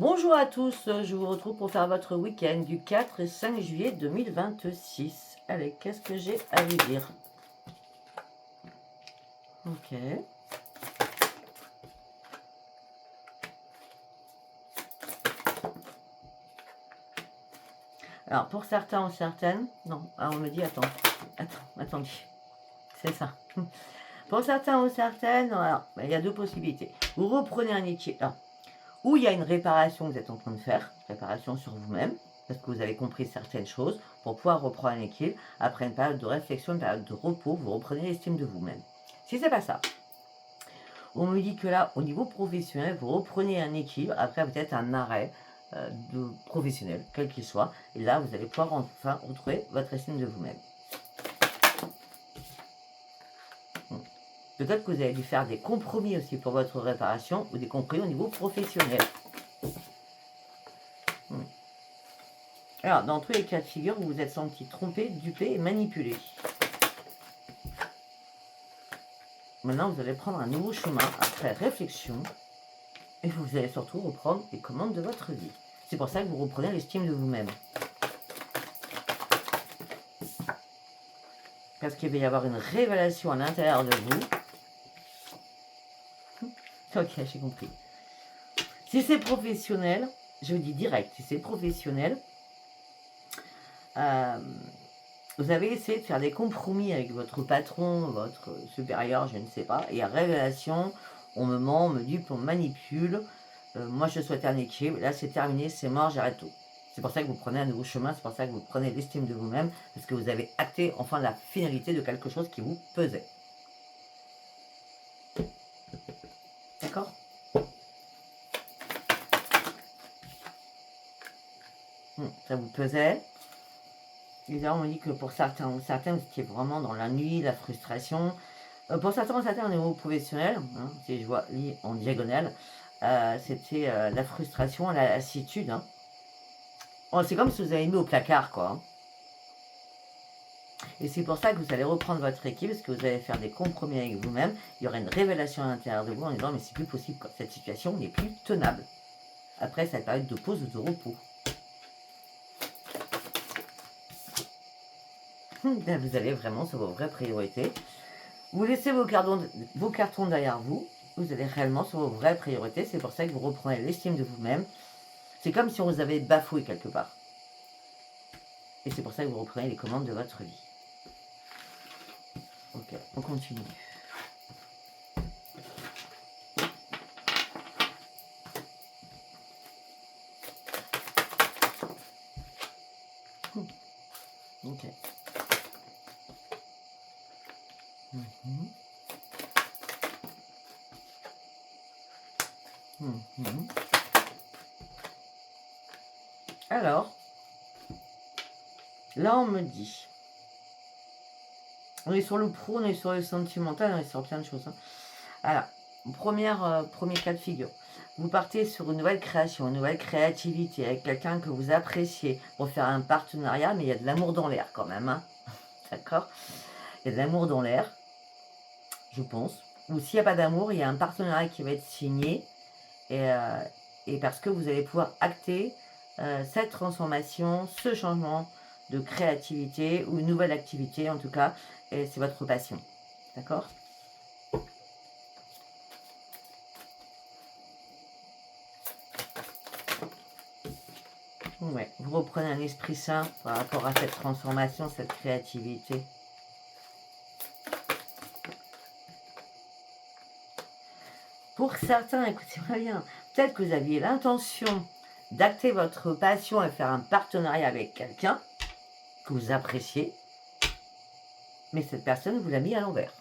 Bonjour à tous, je vous retrouve pour faire votre week-end du 4 et 5 juillet 2026. Allez, qu'est-ce que j'ai à vous dire? Ok. Alors, pour certains ou certaines, non, on me dit, attendez, c'est ça. Pour certains ou certaines, alors, il y a deux possibilités. Vous reprenez un équilibre, ou il y a une réparation que vous êtes en train de faire, réparation sur vous-même, parce que vous avez compris certaines choses, pour pouvoir reprendre un équilibre. Après une période de réflexion, une période de repos, vous reprenez l'estime de vous-même. Si c'est pas ça, on me dit que là, au niveau professionnel, vous reprenez un équilibre, après peut-être un arrêt de professionnel, quel qu'il soit, et là, vous allez pouvoir enfin retrouver votre estime de vous-même. Peut-être que vous avez dû faire des compromis aussi pour votre réparation, ou des compromis au niveau professionnel. Alors, dans tous les cas de figure, vous vous êtes senti trompé, dupé et manipulé. Maintenant, vous allez prendre un nouveau chemin après réflexion, et vous allez surtout reprendre les commandes de votre vie. C'est pour ça que vous reprenez l'estime de vous-même. Parce qu'il va y avoir une révélation à l'intérieur de vous. Ok, j'ai compris. Si c'est professionnel, je vous dis direct, si c'est professionnel, vous avez essayé de faire des compromis avec votre patron, votre supérieur, je ne sais pas, et à révélation, on me ment, on me dupe, on me manipule, moi je souhaite un équilibre, là c'est terminé, c'est mort, j'arrête tout. C'est pour ça que vous prenez un nouveau chemin, c'est pour ça que vous prenez l'estime de vous-même, parce que vous avez acté enfin la finalité de quelque chose qui vous pesait. D'accord ? Ça vous pesait. Et là, on me dit que pour certains ou certaines, vous étiez vraiment dans la nuit, la frustration. Pour certains ou certains, au niveau professionnel, si je vois lit en diagonale, c'était la frustration, la lassitude. Oh, c'est comme si vous avez mis au placard, quoi. Et c'est pour ça que vous allez reprendre votre équipe, parce que vous allez faire des compromis avec vous-même. Il y aura une révélation à l'intérieur de vous en disant, mais c'est plus possible, quoi. Cette situation n'est plus tenable. Après cette période de pause ou de repos. Là, vous allez vraiment sur vos vraies priorités. Vous laissez vos cartons derrière vous. Vous allez réellement sur vos vraies priorités. C'est pour ça que vous reprenez l'estime de vous-même. C'est comme si on vous avait bafoué quelque part. Et c'est pour ça que vous reprenez les commandes de votre vie. Ok, on continue. Ok. Alors, là on me dit, on est sur le pro, on est sur le sentimental, on est sur plein de choses. Alors, premier cas de figure. Vous partez sur une nouvelle création, une nouvelle créativité avec quelqu'un que vous appréciez pour faire un partenariat, mais il y a de l'amour dans l'air quand même. D'accord ? Il y a de l'amour dans l'air, je pense. Ou s'il n'y a pas d'amour, il y a un partenariat qui va être signé. Et parce que vous allez pouvoir acter cette transformation, ce changement de créativité ou une nouvelle activité en tout cas, et c'est votre passion. D'accord ? Ouais, vous reprenez un esprit sain par rapport à cette transformation, cette créativité. Pour certains, écoutez-moi bien, peut-être que vous aviez l'intention d'acter votre passion et faire un partenariat avec quelqu'un que vous appréciez, mais cette personne vous l'a mis à l'envers.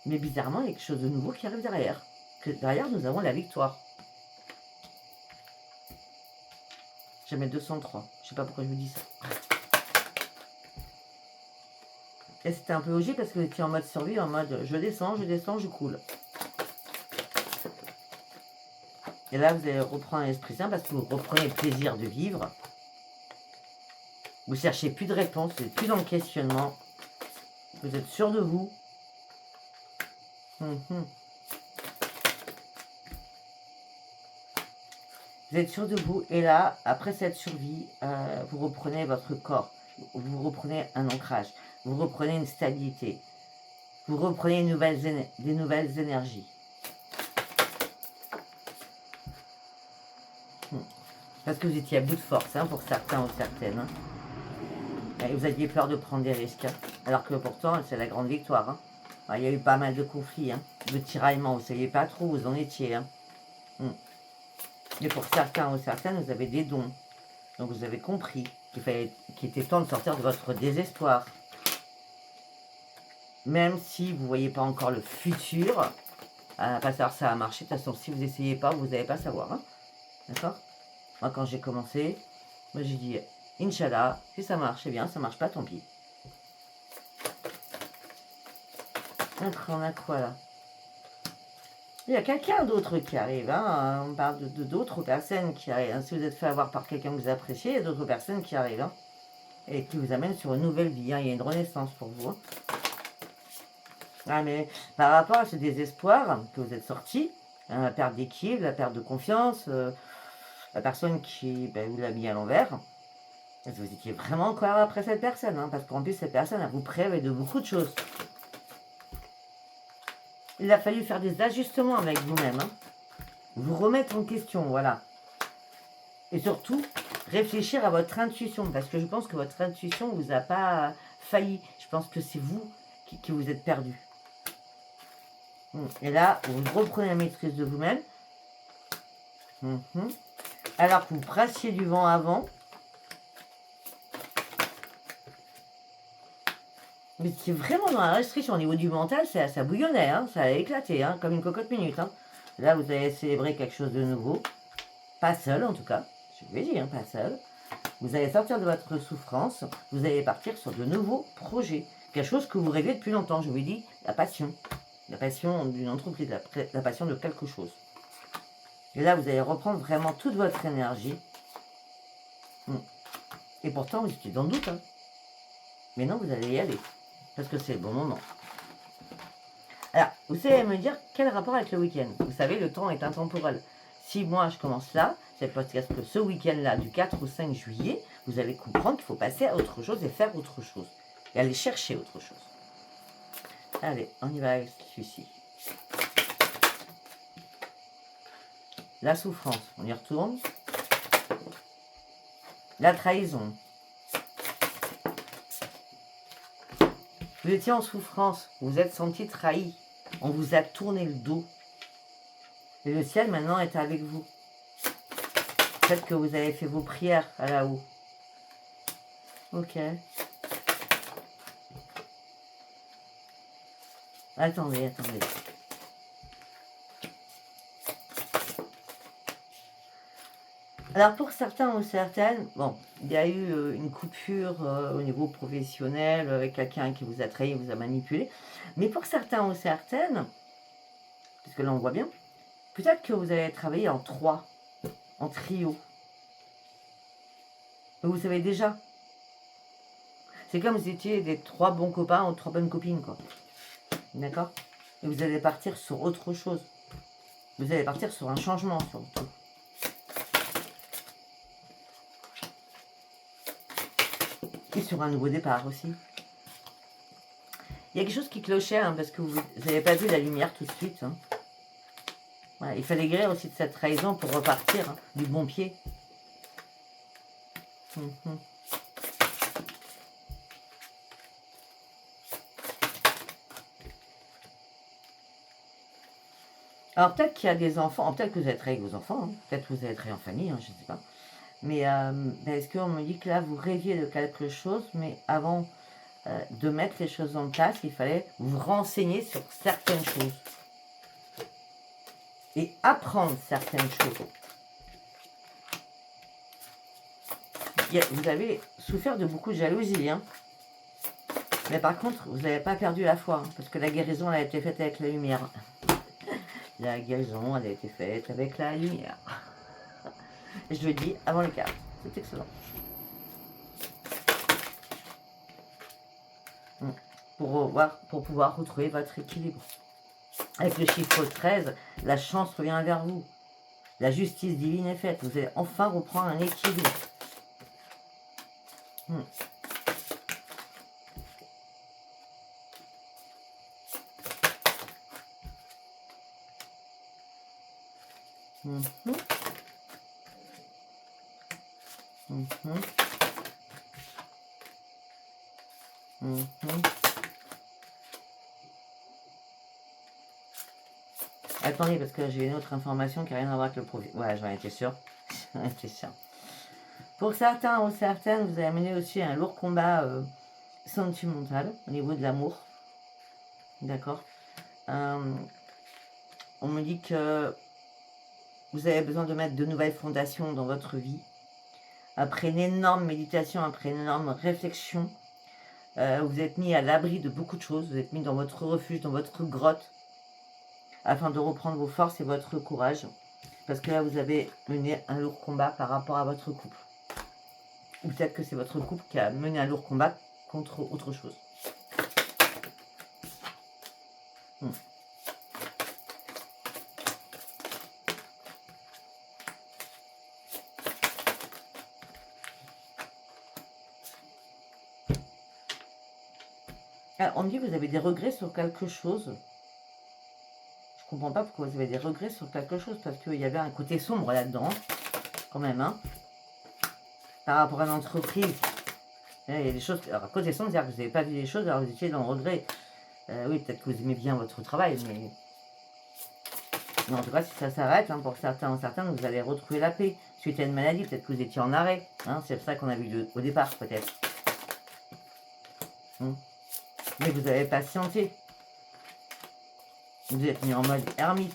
Mais bizarrement, il y a quelque chose de nouveau qui arrive derrière. Que derrière, nous avons la victoire. Je vais mettre 203. Je sais pas pourquoi je vous dis ça. Et c'était un peu logique parce que vous étiez en mode survie, en mode je descends, je coule. Et là, vous allez reprendre l'esprit sain parce que vous reprenez le plaisir de vivre. Vous cherchez plus de réponses, vous n'êtes plus dans le questionnement. Vous êtes sûr de vous. Vous êtes sûr de vous. Et là, après cette survie, vous reprenez votre corps. Vous reprenez un ancrage. Vous reprenez une stabilité. Vous reprenez des nouvelles énergies. Parce que vous étiez à bout de force, hein, pour certains ou certaines. Hein. Et vous aviez peur de prendre des risques. Hein. Alors que pourtant, c'est la grande victoire. Hein. Alors, il y a eu pas mal de conflits, hein, de tiraillements. Vous ne saviez pas trop où vous en étiez. Hein. Mais pour certains ou certaines, vous avez des dons. Donc vous avez compris qu'il était temps de sortir de votre désespoir. Même si vous ne voyez pas encore le futur, pas savoir si ça va marcher. De toute façon, si vous n'essayez pas, vous n'allez pas savoir. Hein. D'accord? Moi, quand j'ai commencé, moi j'ai dit, Inch'Allah, si ça marche, c'est bien, ça marche pas, tant pis. On a quoi là? Il y a quelqu'un d'autre qui arrive. Hein. On parle d'autres personnes qui arrivent. Hein. Si vous êtes fait avoir par quelqu'un que vous appréciez, il y a d'autres personnes qui arrivent. Hein. Et qui vous amènent sur une nouvelle vie. Hein. Il y a une renaissance pour vous. Hein. Ah, mais par rapport à ce désespoir que vous êtes sorti, hein, la perte d'équilibre, la perte de confiance, la personne qui vous l'a mis à l'envers, vous étiez vraiment encore après cette personne. Hein, parce qu'en plus, cette personne, elle vous prive de beaucoup de choses. Il a fallu faire des ajustements avec vous-même. Hein. Vous remettre en question, voilà. Et surtout, réfléchir à votre intuition. Parce que je pense que votre intuition ne vous a pas failli. Je pense que c'est vous qui vous êtes perdu. Et là, vous reprenez la maîtrise de vous-même. Alors que vous brassiez du vent avant. Mais c'est vraiment dans la restriction. Au niveau du mental, ça bouillonnait, hein, ça a éclaté, hein, comme une cocotte minute. Hein. Là, vous allez célébrer quelque chose de nouveau. Pas seul, en tout cas. Je vous l'ai dit, hein, pas seul. Vous allez sortir de votre souffrance. Vous allez partir sur de nouveaux projets. Quelque chose que vous rêvez depuis longtemps. Je vous ai dit, la passion. La passion d'une entreprise, la passion de quelque chose. Et là, vous allez reprendre vraiment toute votre énergie. Et pourtant, vous étiez dans le doute. Hein. Mais non, vous allez y aller. Parce que c'est le bon moment. Alors, vous savez me dire quel rapport avec le week-end. Vous savez, le temps est intemporel. Si moi, je commence là, c'est parce que ce week-end-là, du 4 au 5 juillet, vous allez comprendre qu'il faut passer à autre chose et faire autre chose. Et aller chercher autre chose. Allez, on y va avec celui-ci. La souffrance, on y retourne. La trahison. Vous étiez en souffrance, vous vous êtes senti trahi. On vous a tourné le dos. Et le ciel maintenant est avec vous. Peut-être que vous avez fait vos prières à là-haut. Ok. Attendez. Alors pour certains ou certaines, bon, il y a eu une coupure au niveau professionnel avec quelqu'un qui vous a trahi, vous a manipulé. Mais pour certains ou certaines, parce que là on voit bien, peut-être que vous allez travailler en 3, en trio. Mais vous savez déjà. C'est comme si vous étiez des 3 bons copains ou 3 bonnes copines, quoi. D'accord? Et vous allez partir sur autre chose. Vous allez partir sur un changement, surtout. Et sur un nouveau départ aussi. Il y a quelque chose qui clochait, hein, parce que vous n'avez pas vu la lumière tout de suite. Hein. Voilà, il fallait guérir aussi de cette trahison pour repartir hein, du bon pied. Alors peut-être qu'il y a des enfants, peut-être que vous êtes trahi avec vos enfants, hein, peut-être que vous êtes trahi en famille, hein, je ne sais pas. Mais est-ce qu'on me dit que là, vous rêviez de quelque chose, mais avant de mettre les choses en place, il fallait vous renseigner sur certaines choses. Et apprendre certaines choses. Vous avez souffert de beaucoup de jalousie. Hein. Mais par contre, vous n'avez pas perdu la foi. Hein, parce que la guérison, elle a été faite avec la lumière. La guérison, elle a été faite avec la lumière. Je le dis avant les cartes. C'est excellent. Pour pouvoir retrouver votre équilibre. Avec le chiffre 13, la chance revient vers vous. La justice divine est faite. Vous allez enfin reprendre un équilibre. Attendez, parce que j'ai une autre information qui n'a rien à voir avec le profil. Ouais, j'en étais sûr. J'en étais sûr. Pour certains ou certaines, vous avez mené aussi un lourd combat sentimental au niveau de l'amour. D'accord. On me dit que vous avez besoin de mettre de nouvelles fondations dans votre vie. Après une énorme méditation, après une énorme réflexion, vous êtes mis à l'abri de beaucoup de choses. Vous êtes mis dans votre refuge, dans votre grotte, afin de reprendre vos forces et votre courage. Parce que là, vous avez mené un lourd combat par rapport à votre couple. Ou peut-être que c'est votre couple qui a mené un lourd combat contre autre chose. On me dit que vous avez des regrets sur quelque chose. Je comprends pas pourquoi vous avez des regrets sur quelque chose, parce qu'il y avait un côté sombre là-dedans, quand même, hein. Par rapport à l'entreprise, il y a des choses. Alors, côté sombre, c'est-à-dire que vous n'avez pas vu les choses, alors vous étiez dans le regret. Oui, peut-être que vous aimez bien votre travail, mais en tout cas, si ça s'arrête, hein, pour certains ou certaines, vous allez retrouver la paix. Suite à une maladie, peut-être que vous étiez en arrêt. Hein, c'est ça qu'on a vu au départ, peut-être. Mais vous avez patienté. Vous êtes mis en mode ermite.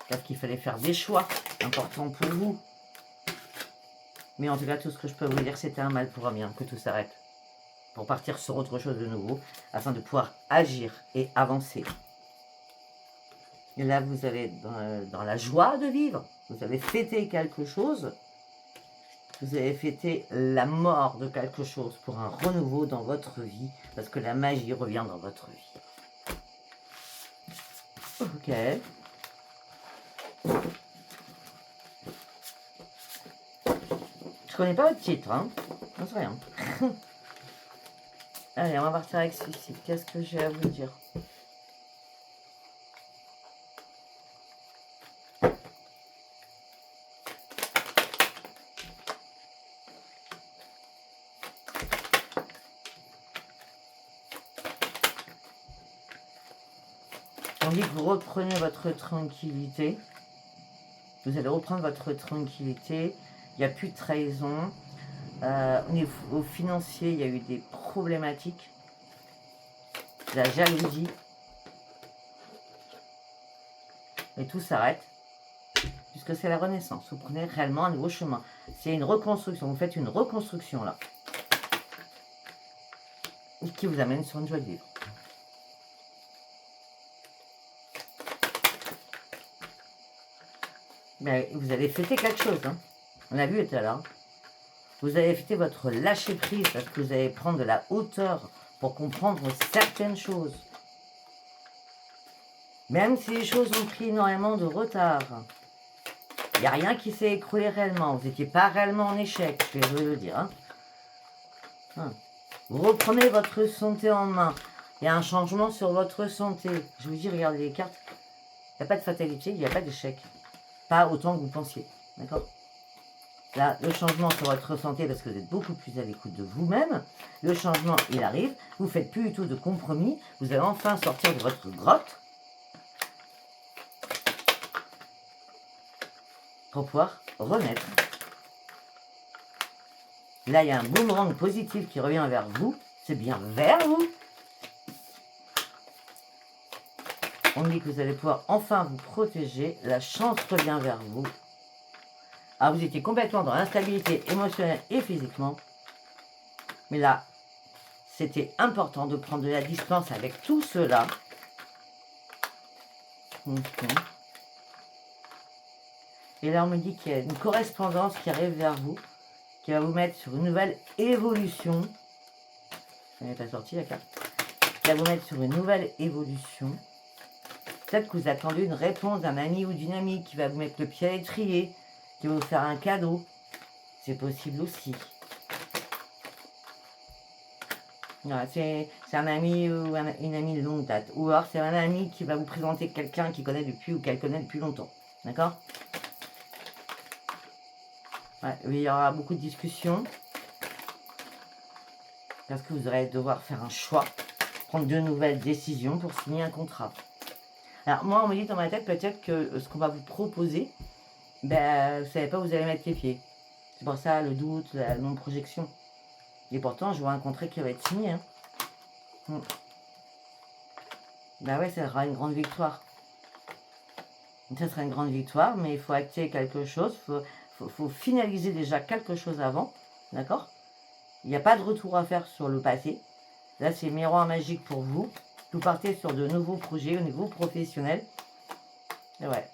Parce qu'il fallait faire des choix importants pour vous. Mais en tout cas, tout ce que je peux vous dire, c'était un mal pour un bien, que tout s'arrête. Pour partir sur autre chose de nouveau, afin de pouvoir agir et avancer. Et là, vous allez dans la joie de vivre. Vous allez fêter quelque chose. Vous allez fêter la mort de quelque chose pour un renouveau dans votre vie. Parce que la magie revient dans votre vie. Ok. Je connais pas votre titre, hein. Non, c'est rien. Allez, on va partir avec celui-ci. Qu'est-ce que j'ai à vous dire? On dit que vous reprenez votre tranquillité. Vous allez reprendre votre tranquillité. Il n'y a plus de trahison. Au niveau financier, il y a eu des problématiques. La jalousie. Et tout s'arrête. Puisque c'est la renaissance. Vous prenez réellement un nouveau chemin. C'est une reconstruction. Vous faites une reconstruction là. Qui vous amène sur une joie de vivre. Mais vous allez fêter quelque chose. Hein. On a vu tout à l'heure. Vous allez fêter votre lâcher prise parce que vous allez prendre de la hauteur pour comprendre certaines choses. Même si les choses ont pris énormément de retard. Il n'y a rien qui s'est écroulé réellement. Vous n'étiez pas réellement en échec, je vais vous le dire. Hein. Vous reprenez votre santé en main. Il y a un changement sur votre santé. Je vous dis, regardez les cartes. Il n'y a pas de fatalité, il n'y a pas d'échec. Pas autant que vous pensiez. D'accord? Là, le changement sur votre santé, parce que vous êtes beaucoup plus à l'écoute de vous-même. Le changement, il arrive. Vous ne faites plus du tout de compromis. Vous allez enfin sortir de votre grotte. Pour pouvoir renaître. Là, il y a un boomerang positif qui revient vers vous. C'est bien vers vous. On dit que vous allez pouvoir enfin vous protéger. La chance revient vers vous. Ah, vous étiez complètement dans l'instabilité émotionnelle et physiquement. Mais là, c'était important de prendre de la distance avec tout cela. Et là, on me dit qu'il y a une correspondance qui arrive vers vous, qui va vous mettre sur une nouvelle évolution. Elle n'est pas sortie, la carte. Qui va vous mettre sur une nouvelle évolution. Peut-être que vous attendez une réponse d'un ami ou d'une amie qui va vous mettre le pied à l'étrier, qui va vous faire un cadeau. C'est possible aussi. C'est un ami ou une amie de longue date. Ou alors c'est un ami qui va vous présenter quelqu'un qui connaît depuis ou qu'elle connaît depuis longtemps. D'accord? Ouais, il y aura beaucoup de discussions. Parce que vous allez devoir faire un choix. Prendre de nouvelles décisions pour signer un contrat. Alors moi, on me dit dans ma tête peut-être que ce qu'on va vous proposer, ben, vous ne savez pas où vous allez mettre les pieds. C'est pour ça le doute, la non-projection. Et pourtant, je vois un contrat qui va être signé. Hein. Ben ouais, ça sera une grande victoire. Ça sera une grande victoire, mais il faut acter quelque chose. Faut finaliser déjà quelque chose avant. D'accord? Il n'y a pas de retour à faire sur le passé. Là, c'est miroir magique pour vous. Vous partez sur de nouveaux projets au niveau professionnel. Et ouais.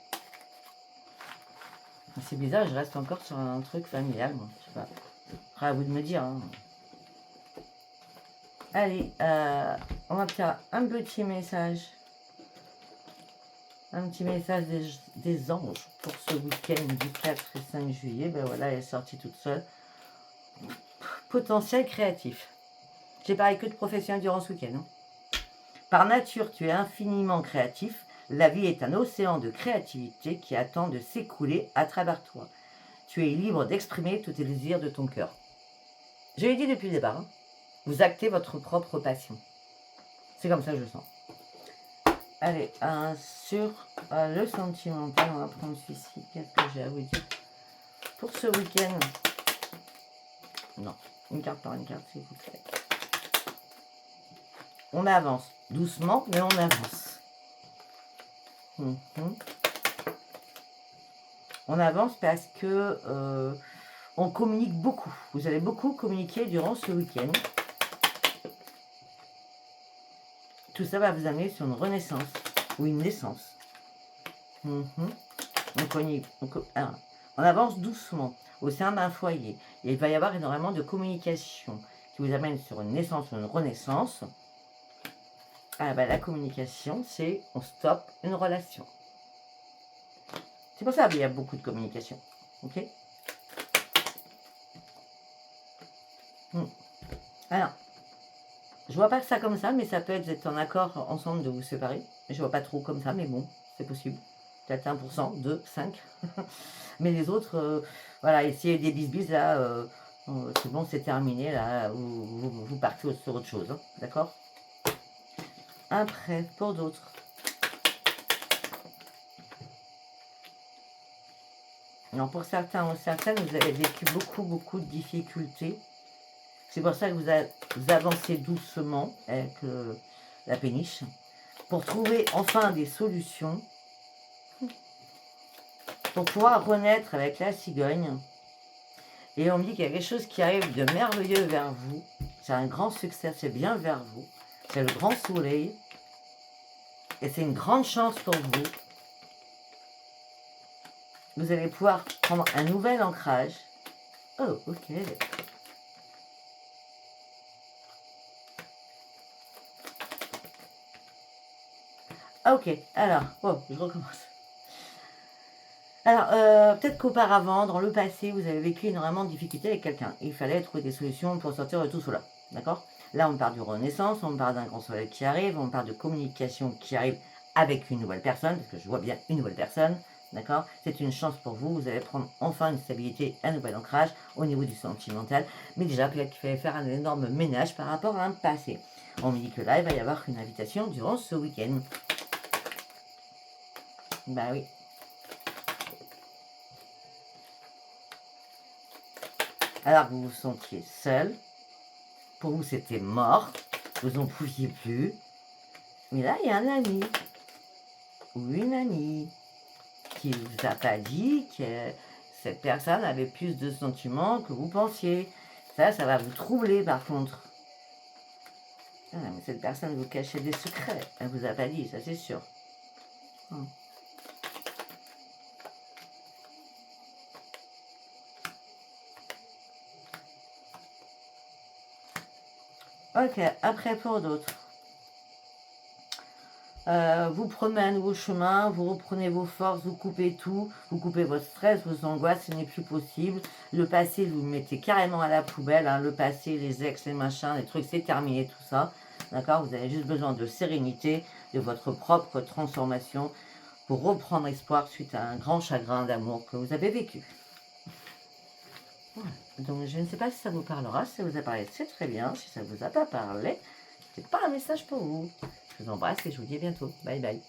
C'est bizarre, je reste encore sur un truc familial, moi. Je sais pas. Après, à vous de me dire. Hein. Allez, on va faire un petit message. Un petit message des anges pour ce week-end du 4 et 5 juillet. Ben voilà, elle est sortie toute seule. Potentiel créatif. J'ai parlé que de professionnels durant ce week-end. Hein. Par nature, tu es infiniment créatif. La vie est un océan de créativité qui attend de s'écouler à travers toi. Tu es libre d'exprimer tous tes désirs de ton cœur. Je l'ai dit depuis le départ. Hein. Vous actez votre propre passion. C'est comme ça que je le sens. Allez, sur le sentimental, on va prendre celui-ci. Qu'est-ce que j'ai à vous dire pour ce week-end? Non, une carte par une carte, s'il vous plaît. On avance doucement, mais on avance. On avance parce que on communique beaucoup. Vous allez beaucoup communiquer durant ce week-end. Tout ça va vous amener sur une renaissance ou une naissance. On avance doucement au sein d'un foyer. Et il va y avoir énormément de communication qui vous amène sur une naissance ou une renaissance. Ah ben, la communication, c'est on stoppe une relation. C'est pour ça qu'il y a beaucoup de communication. Ok? Alors, je vois pas ça comme ça, mais ça peut être d'être en accord ensemble de vous séparer. Je vois pas trop comme ça, mais bon, c'est possible. Peut-être 1%, 2, 5. Mais les autres, voilà, et s'il y a des bisbis, là, c'est bon, c'est terminé, là, vous partez sur autre chose, hein, d'accord? Après, pour d'autres. Alors, pour certains ou certaines, vous avez vécu beaucoup de difficultés. C'est pour ça que vous avancez doucement avec la péniche, pour trouver enfin des solutions, pour pouvoir renaître avec la cigogne. Et on me dit qu'il y a quelque chose qui arrive de merveilleux vers vous. C'est un grand succès, c'est bien vers vous. C'est le grand soleil. Et c'est une grande chance pour vous. Vous allez pouvoir prendre un nouvel ancrage. Oh, ok. Ok, alors, je recommence. Alors, peut-être qu'auparavant, dans le passé, vous avez vécu énormément de difficultés avec quelqu'un. Il fallait trouver des solutions pour sortir de tout cela. D'accord? Là, on parle de renaissance, on parle d'un grand soleil qui arrive, on parle de communication qui arrive avec une nouvelle personne, parce que je vois bien une nouvelle personne. D'accord? C'est une chance pour vous, vous allez prendre enfin une stabilité, un nouvel ancrage au niveau du sentimental. Mais déjà, peut-être qu'il fallait faire un énorme ménage par rapport à un passé. On me dit que là, il va y avoir une invitation durant ce week-end. Bah oui. Alors vous vous sentiez seul, pour vous c'était mort, vous n'en pouviez plus. Mais là, il y a un ami ou une amie qui ne vous a pas dit que cette personne avait plus de sentiments que vous pensiez. Ça va vous troubler par contre. Ah, mais cette personne vous cachait des secrets, elle ne vous a pas dit, ça c'est sûr. Ok, après pour d'autres. vous prenez un nouveau chemin, vous reprenez vos forces, vous coupez tout, vous coupez votre stress, vos angoisses, ce n'est plus possible. Le passé, vous le mettez carrément à la poubelle, hein, le passé, les ex, les machins, les trucs, c'est terminé tout ça. D'accord? Vous avez juste besoin de sérénité, de votre propre transformation pour reprendre espoir suite à un grand chagrin d'amour que vous avez vécu. Voilà. Donc je ne sais pas si ça vous parlera, si ça vous a parlé, c'est très bien. Si ça ne vous a pas parlé, c'est pas un message pour vous. Je vous embrasse et je vous dis à bientôt. Bye bye.